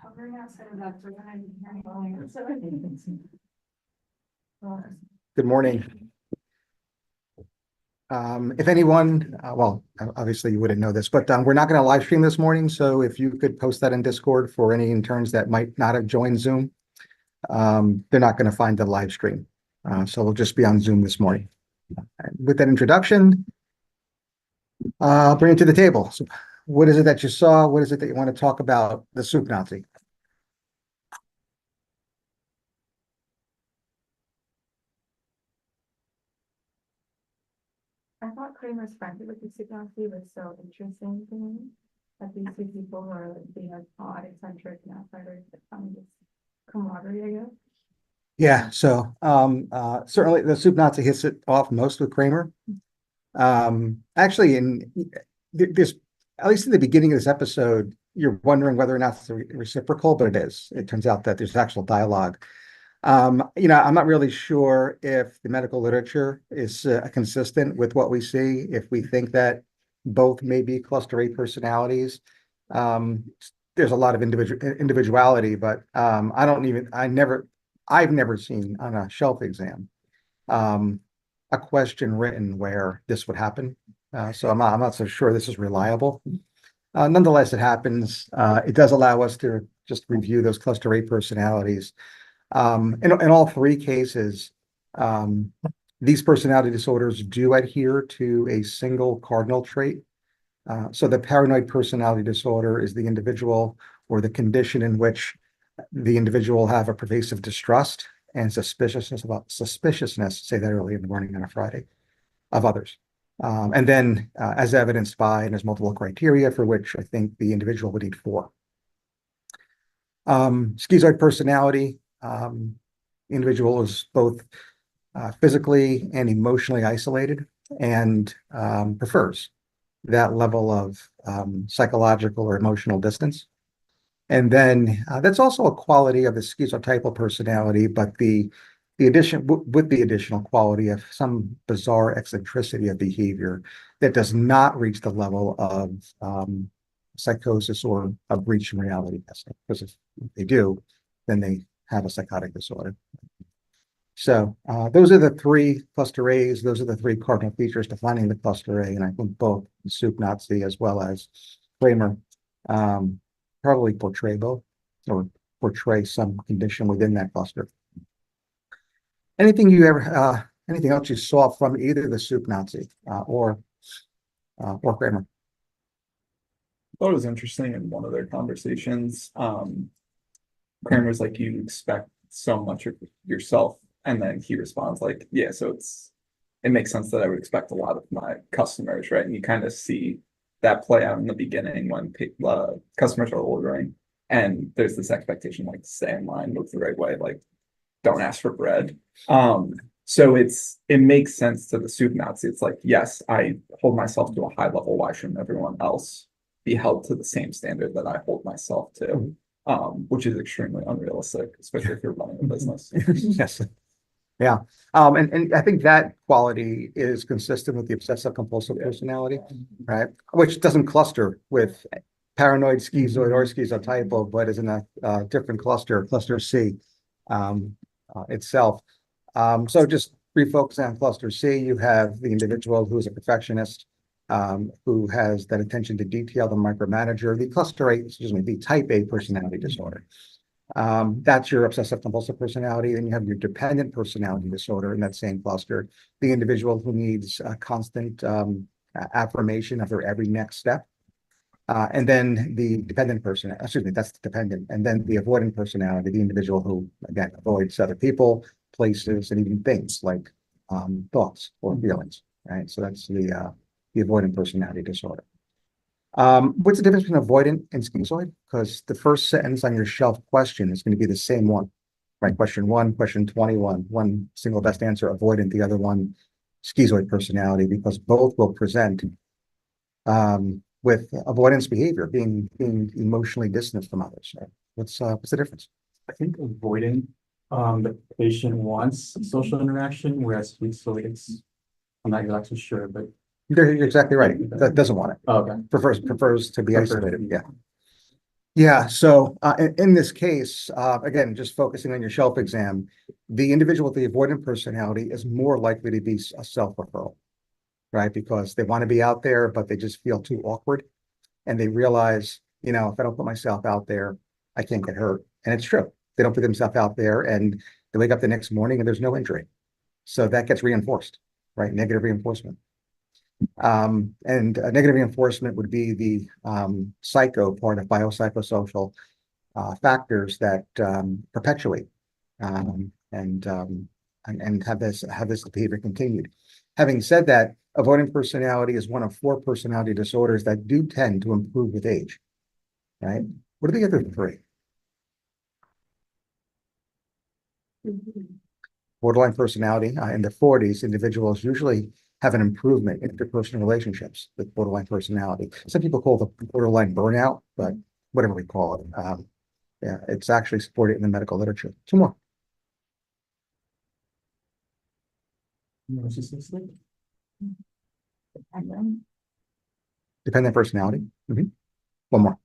hovering outside of that door, and I'm hearing so I think it's. Good morning. If anyone, well, obviously you wouldn't know this, but we're not going to live stream this morning. So if you could post that in Discord for any interns that might not have joined Zoom, they're not going to find the live stream. So we'll just be on Zoom this morning. With that introduction, I'll bring it to the table. So what is it that you saw? What is it that you want to talk about? The soup Nazi. I thought Kramer's friendship with the Nazi was so interesting to me. That these two people were being like odd, eccentric, and outsiders that found this camaraderie, I guess. Yeah, so certainly the soup Nazi hits it off most with Kramer. Actually, in this, at least in the beginning of this episode, you're wondering whether or not it's reciprocal, but it is. It turns out that there's actual dialogue. I'm not really sure if the medical literature is consistent with what we see. If we think that both may be cluster A personalities, there's a lot of individuality, but I've never seen on a shelf exam a question written where this would happen. So I'm not so sure this is reliable. Nonetheless, it happens. It does allow us to just review those cluster A personalities. In all three cases, these personality disorders do adhere to a single cardinal trait. So the paranoid personality disorder is the individual or the condition in which the individual have a pervasive distrust and suspiciousness, say that early in the morning on a Friday, of others. And then as evidenced by, and there's multiple criteria for which I think the individual would need 4. Schizoid personality, individual is both physically and emotionally isolated and prefers that level of psychological or emotional distance. And then that's also a quality of the schizotypal personality, but the addition with the additional quality of some bizarre eccentricity of behavior that does not reach the level of psychosis or a breach in reality testing. Because if they do, then they have a psychotic disorder. So those are the 3 cluster A's. Those are the 3 cardinal features defining the cluster A. And I think both the soup Nazi as well as Kramer probably portray both or portray some condition within that cluster. Anything else you saw from either the soup Nazi or Kramer? I thought it was interesting in one of their conversations. Kramer's like, you expect so much of yourself, and then he responds like, yeah, so it makes sense that I would expect a lot of my customers, right? And you kind of see that play out in the beginning when customers are ordering, and there's this expectation like stay in line, look the right way, like don't ask for bread. So it makes sense to the soup Nazi. It's like, yes, I hold myself to a high level. Why shouldn't everyone else be held to the same standard that I hold myself to? Which is extremely unrealistic, especially if you're running a business. Yes. Yeah. And I think that quality is consistent with the obsessive compulsive personality, right? Which doesn't cluster with paranoid, schizoid, or schizotypal, but is in a different cluster C itself. So just refocusing on cluster C, you have the individual who is a perfectionist, who has that attention to detail, the micromanager, the type A personality disorder. That's your obsessive compulsive personality. Then you have your dependent personality disorder in that same cluster, the individual who needs constant affirmation of their every next step. And then the dependent person, that's the dependent. And then the avoidant personality, the individual who, again, avoids other people, places, and even things like thoughts or feelings, right? So that's the avoidant personality disorder. What's the difference between avoidant and schizoid? Because the first sentence on your shelf question is going to be the same one, right? Question 1, question 21, one single best answer, avoidant, the other one, schizoid personality, because both will present with avoidance behavior, being emotionally distant from others. Right? What's the difference? I think avoidant, the patient wants social interaction, whereas schizoid, I'm not exactly sure, but You're exactly right. That doesn't want it. okay. Prefers to be isolated. Yeah. Yeah, so in this case, again, just focusing on your shelf exam, the individual with the avoidant personality is more likely to be a self-referral, right? Because they want to be out there, but they just feel too awkward. And they realize, if I don't put myself out there, I can't get hurt. And it's true. They don't put themselves out there and they wake up the next morning and there's no injury. So that gets reinforced, right? Negative reinforcement. And negative reinforcement would be the psycho part of biopsychosocial factors that perpetuate and have this behavior continued. Having said that, avoidant personality is one of 4 personality disorders that do tend to improve with age, right? What are the other 3? Borderline personality, in the 40s, individuals usually have an improvement in interpersonal relationships with borderline personality. Some people call the borderline burnout, but whatever we call it, yeah, it's actually supported in the medical literature. 2 more. Narcissistic. And then, Dependent personality. 1 more.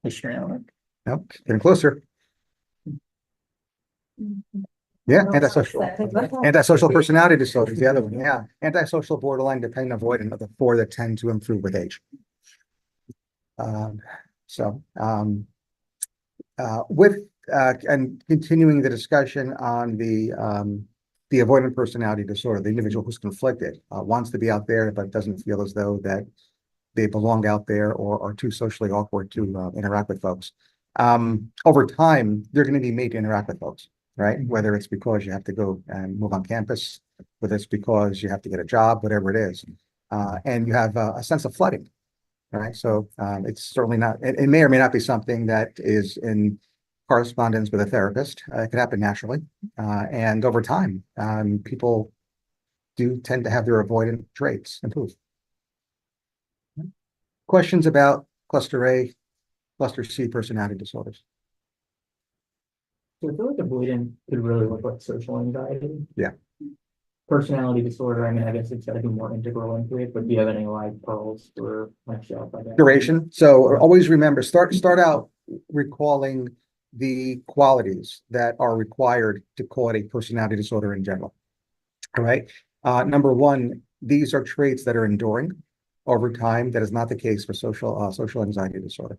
Histrionic. Nope, getting closer. Yeah, antisocial personality disorder is the other one. Yeah, antisocial, borderline, dependent, avoidant are the 4 that tend to improve with age. With and continuing the discussion on the avoidant personality disorder, the individual who's conflicted, wants to be out there but doesn't feel as though that they belong out there or are too socially awkward to interact with folks. Over time, they're going to be made to interact with folks, right? Whether it's because you have to go and move on campus, whether it's because you have to get a job, whatever it is. And you have a sense of flooding, right? So it's certainly not, it may or may not be something that is in correspondence with a therapist. It could happen naturally. And over time, people do tend to have their avoidant traits improve. Questions about cluster A, cluster C personality disorders? So I feel like avoidant could really look like social anxiety. Yeah. Personality disorder, I mean, I guess it's gotta be more integral into it, but do you have any like pearls for myself? Duration. So always remember, start out recalling the qualities that are required to call it a personality disorder in general. All right. Number 1, these are traits that are enduring over time. That is not the case for social anxiety disorder,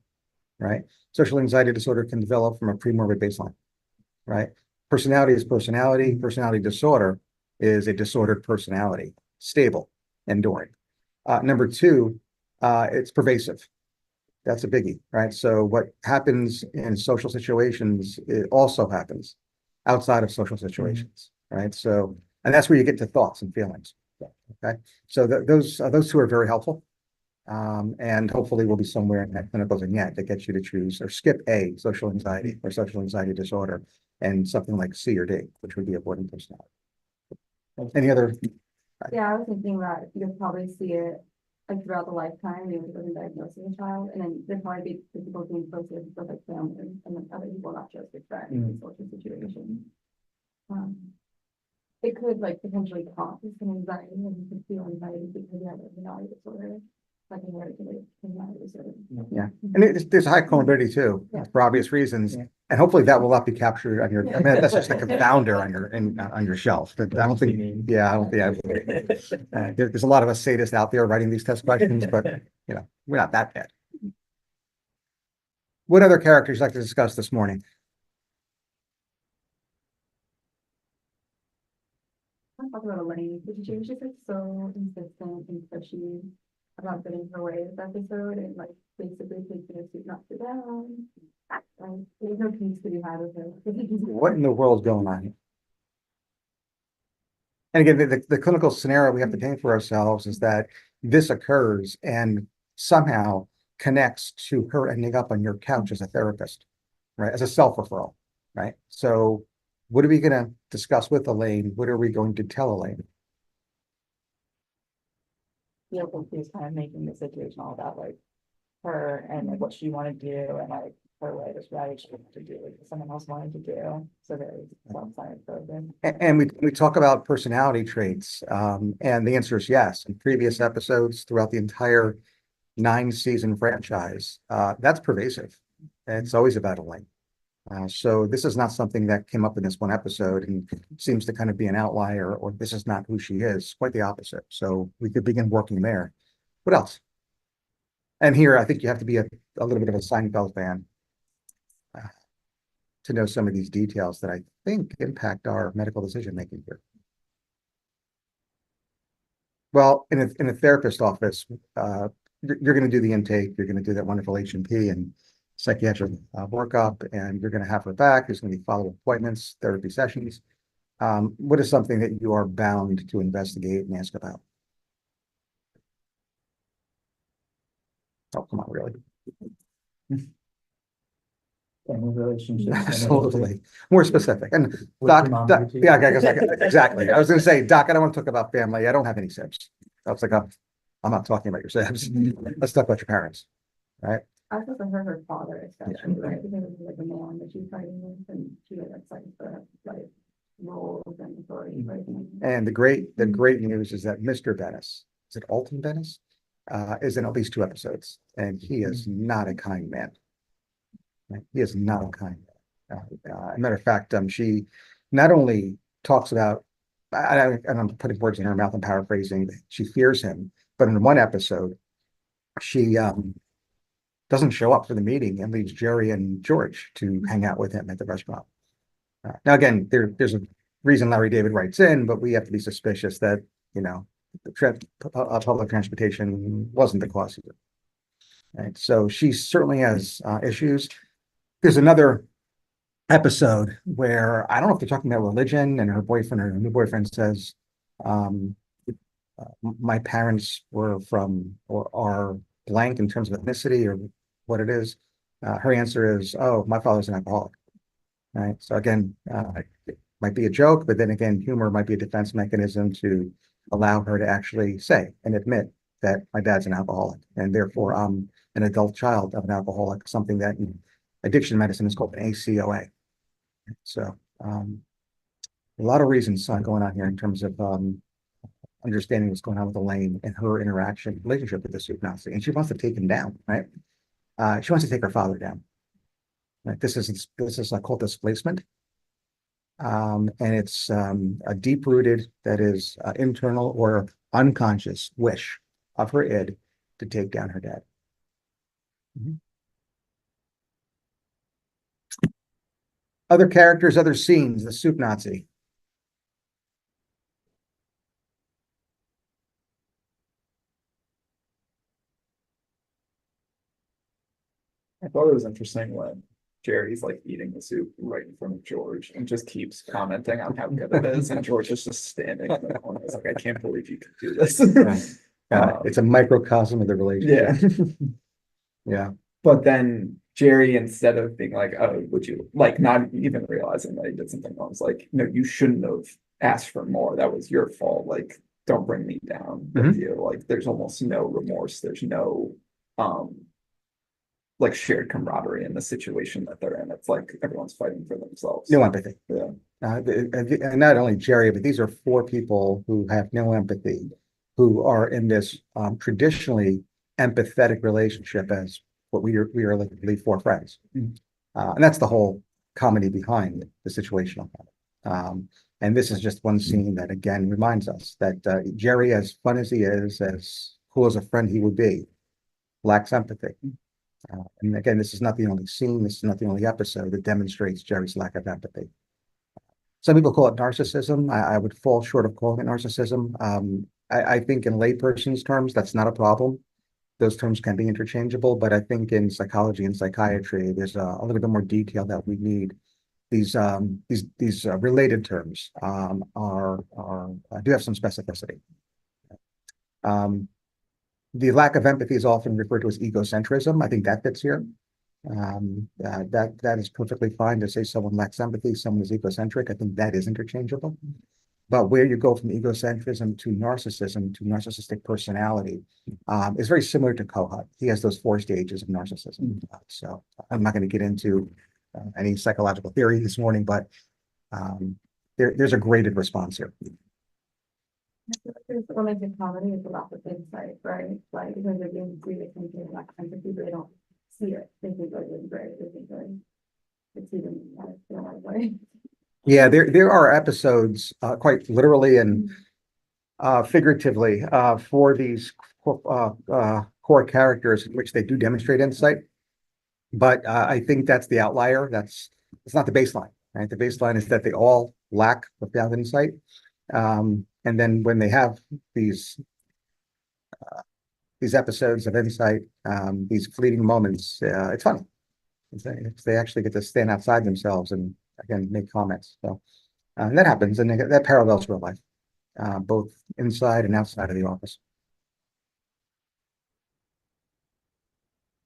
right? Social anxiety disorder can develop from a premorbid baseline, right? Personality is personality. Personality disorder is a disordered personality, stable, enduring. Number 2, it's pervasive. That's a biggie, right? So what happens in social situations, it also happens outside of social situations, right? So, and that's where you get to thoughts and feelings. Okay, so those 2 are very helpful. And hopefully we'll be somewhere in that clinical vignette that gets you to choose or skip A, social anxiety or social anxiety disorder, and something like C or D, which would be avoidant personality. Any other? yeah, I was thinking that you'll probably see it like throughout the lifetime, maybe it wasn't diagnosed as a child, and then there'd probably be people being closer with like family and then other people, not just with friends in social situations. It could like potentially cause some anxiety and you could feel anxiety because you have a personality disorder. Like an hereditary personality disorder. Yeah, and there's a high comorbidity too, for obvious reasons. Yeah. And hopefully that will not be captured on your, I mean, that's just a confounder on your shelf. But I don't think, yeah, I don't think, there's a lot of us sadists out there writing these test questions, but we're not that bad. What other characters like to discuss this morning? I'm talking about Elaine, because she was just like so insistent and pushy about getting her way this episode and like basically taking her seat knocked her down. Like, there's no peace to be had with her. What in the world is going on here? And again, the clinical scenario we have to paint for ourselves is that this occurs and somehow connects to her ending up on your couch as a therapist, right? As a self-referral, right? So what are we going to discuss with Elaine? What are we going to tell Elaine? Feel confused, kind of making the situation all about like her and like what she wanted to do and like her way was right, she wanted to do what someone else wanted to do. So very self-centered program. And we talk about personality traits, and the answer is yes. In previous episodes throughout the entire 9-season franchise, that's pervasive. It's always about Elaine. So this is not something that came up in this one episode and seems to kind of be an outlier, or this is not who she is. Quite the opposite. So we could begin working there. What else? And here, I think you have to be a little bit of a Seinfeld fan to know some of these details that I think impact our medical decision making here. Well, in a therapist office, you're going to do the intake, you're going to do that wonderful H&P and psychiatric workup, and you're going to have her back. There's going to be follow-up appointments, therapy sessions. What is something that you are bound to investigate and ask about? Oh, come on, really? Family relationships. Absolutely. More specific. And With Doc, your mom, Doc, your team. yeah, exactly. I was going to say, Doc, I don't want to talk about family. I don't have any SIBs. I was like, I'm not talking about your SIBs. Let's talk about your parents, right? I was also her father especially, right? Because it was like a man that she was fighting with and she was like the like roles and authority. Right? And the great news is that Mr. Bennis, is it Alton Bennis, is in at least 2 episodes, and he is not a kind man. Right? He is not a kind man. As a matter of fact, she not only talks about, and I'm putting words in her mouth and paraphrasing, she fears him, but in one episode, she doesn't show up for the meeting and leaves Jerry and George to hang out with him at the restaurant. Now, again, there's a reason Larry David writes in, but we have to be suspicious that, the public transportation wasn't the cause of it. Right? So she certainly has issues. There's another episode where I don't know if they're talking about religion, and her boyfriend or her new boyfriend says, my parents were from or are blank in terms of ethnicity or what it is. Her answer is, oh, my father's an alcoholic. Right. So again, it might be a joke, but then again, humor might be a defense mechanism to allow her to actually say and admit that my dad's an alcoholic, and therefore I'm an adult child of an alcoholic, something that in addiction medicine is called an ACOA. So a lot of reasons going on here in terms of understanding what's going on with Elaine and her relationship with the soup Nazi. And she wants to take him down, right? She wants to take her father down. Right? This is called displacement. And it's a deep-rooted, that is internal or unconscious wish of her id to take down her dad. Other characters, other scenes, the soup Nazi. I thought it was interesting when Jerry's like eating the soup right in front of George and just keeps commenting on how good it is, and George is just standing in the corner. It's like, I can't believe you could do this. It's a microcosm of the relationship. Yeah. Yeah. But then Jerry, instead of being like, oh, would you like not even realizing that he did something wrong, was like, no, you shouldn't have asked for more. That was your fault. Like, don't bring me down with you. Like, there's almost no remorse. There's no like shared camaraderie in the situation that they're in. It's like everyone's fighting for themselves. No empathy. Yeah. And not only Jerry, but these are 4 people who have no empathy, who are in this traditionally empathetic relationship as what we are literally 4 friends. And that's the whole comedy behind the situation. And this is just one scene that again reminds us that Jerry, as fun as he is, as cool as a friend he would be, lacks empathy. And again, this is not the only scene, this is not the only episode that demonstrates Jerry's lack of empathy. Some people call it narcissism. I would fall short of calling it narcissism. I think in layperson's terms, that's not a problem. Those terms can be interchangeable, but I think in psychology and psychiatry, there's a little bit more detail that we need. These related terms do have some specificity. The lack of empathy is often referred to as egocentrism. I think that fits here. That is perfectly fine to say someone lacks empathy, someone is egocentric. I think that is interchangeable. But where you go from egocentrism to narcissistic personality, is very similar to Kohut. He has those 4 stages of narcissism. So I'm not going to get into any psychological theory this morning, but there's a graded response here. There's romantic comedy is a lot of insight, right? Like, because they're being sweet attention and that kind of people, they don't see it. They think like it's great. They think like it's even the right way. Yeah, there are episodes, quite literally and figuratively, for these core characters in which they do demonstrate insight. But I think that's the outlier. It's not the baseline, right? The baseline is that they all lack profound insight. And then when they have these episodes of insight, these fleeting moments, it's funny. They actually get to stand outside themselves and again make comments. So and that happens, and that parallels real life, both inside and outside of the office.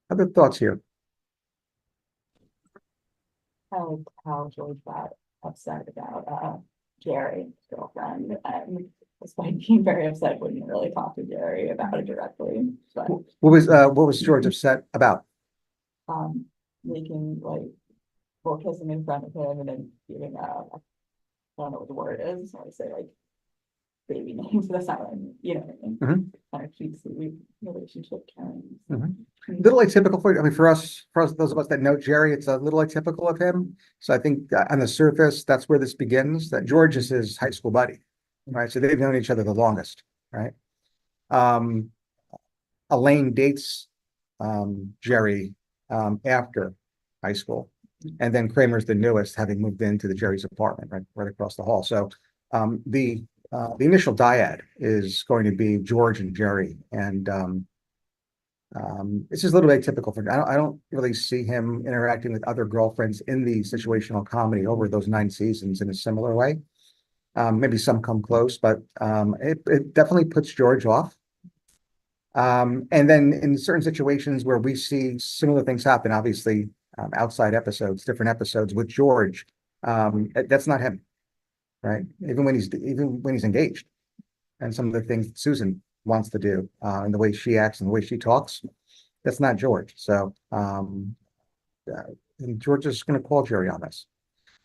Other thoughts here? I liked how George got upset about Jerry's girlfriend, and despite being very upset, wouldn't really talk to Jerry about it directly, but What was George upset about? making like or kissing in front of him and then giving I don't know what the word is, so I say like baby names, that's not what I mean, you know what I mean? Mhm. Kind of keeps the relationship carrying. Mhm. Little atypical for, I mean, for us, those of us that know Jerry, it's a little atypical of him. So I think on the surface, that's where this begins, that George is his high school buddy, right? So they've known each other the longest, right? Elaine dates Jerry after high school. And then Kramer's the newest, having moved into the Jerry's apartment right across the hall. So the initial dyad is going to be George and Jerry. And it's just a little bit atypical for him. I don't really see him interacting with other girlfriends in the situational comedy over those 9 seasons in a similar way. Maybe some come close, but it definitely puts George off. And then in certain situations where we see similar things happen, obviously outside episodes, different episodes with George, that's not him, right? Even when he's engaged, and some of the things that Susan wants to do, and the way she acts and the way she talks, that's not George. So and George is going to call Jerry on this.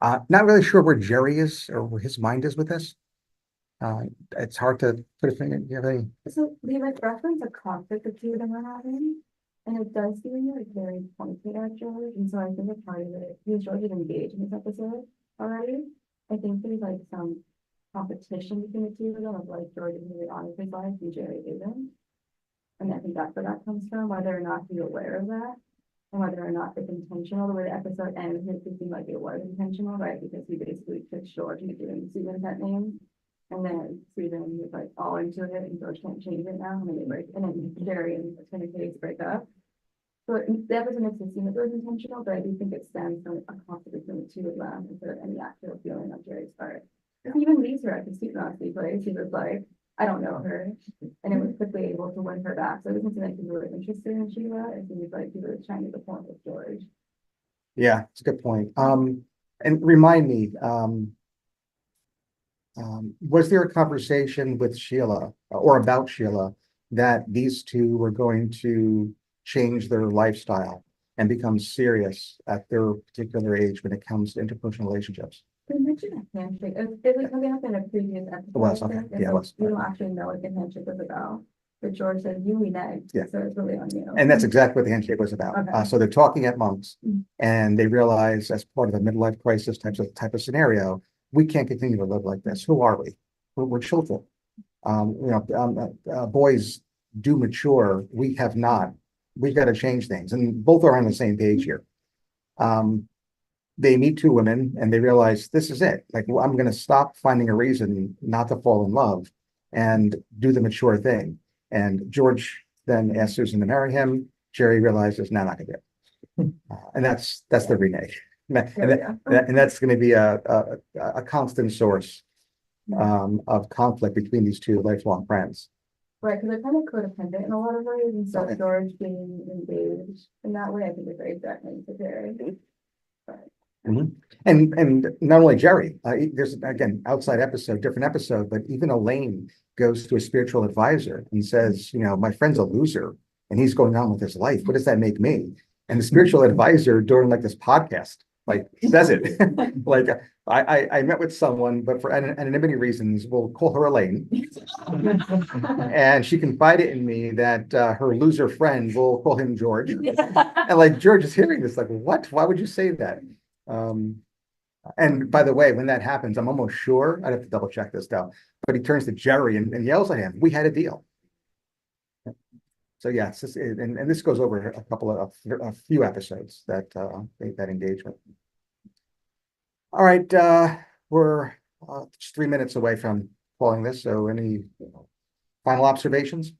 Not really sure where Jerry is or where his mind is with this. It's hard to put a finger. Do you have any? So they like reference a conflict the 2 of them are having, and it does seem like very pointed at George, and so I think a part of it, because George is engaged in this episode already, I think there's like some competition between the 2 of them of like George is really on with his life and Jerry isn't. And I think that's where that comes from, whether or not he's aware of that, and whether or not it's intentional. The way the episode ends, it seemed like it was intentional, right? Because he basically took George into giving Susan that name. And then Susan was like all into it, and George can't change it now. And then they break, and then Jerry and Case break up. So the episode makes it seem like it was intentional, but I do think it stems from a conflict between the 2 of them instead of any actual feeling on Jerry's part. Because he even leaves her at the student honesty place. He was like, I don't know her, and it was quickly able to win her back. So it doesn't seem like he was really interested in Sheila. It seems like he was trying to get the point with George. Yeah, it's a good point. And remind me, was there a conversation with Sheila or about Sheila that these 2 were going to change their lifestyle and become serious at their particular age when it comes to interpersonal relationships? They mentioned a handshake. It was coming up in a previous episode. Was, okay. And Yeah, it so was. we don't actually know what the handshake was about. But George said, you we next. Yeah. So it's really on you. And that's exactly what the handshake was about. Okay. So they're talking at Monk's, Mhm. and they realize, as part of a midlife crisis type of scenario, we can't continue to live like this. Who are we? We're children. Boys do mature. We have not. We've got to change things, and both are on the same page here. They meet 2 women, and they realize this is it. Like, well, I'm going to stop finding a reason not to fall in love and do the mature thing. And George then asks Susan to marry him. Jerry realizes, no, not going to do it. And that's the renege. And that's going to be a constant source of conflict between these 2 lifelong friends. Right, because they're kind of codependent in a lot of ways. And so Okay. George being engaged in that way, I think is very threatening to Jerry. But And not only Jerry, there's again, outside episode, different episode, but even Elaine goes to a spiritual advisor and says, you know, my friend's a loser and he's going on with his life. What does that make me? And the spiritual advisor during like this podcast, like says it, like I met with someone, but for anonymity reasons, we'll call her Elaine. And she confided in me that her loser friend, will call him George. And like George is hearing this, like, what? Why would you say that? And by the way, when that happens, I'm almost sure, I'd have to double check this though, but he turns to Jerry and yells at him, we had a deal. So yeah, it's just, and this goes over a few episodes, that engagement. All right, we're just 3 minutes away from calling this. So any final observations?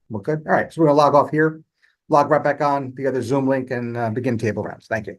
Well, good. All right, so we're gonna log off here, log right back on the other Zoom link and begin table rounds. Thank you.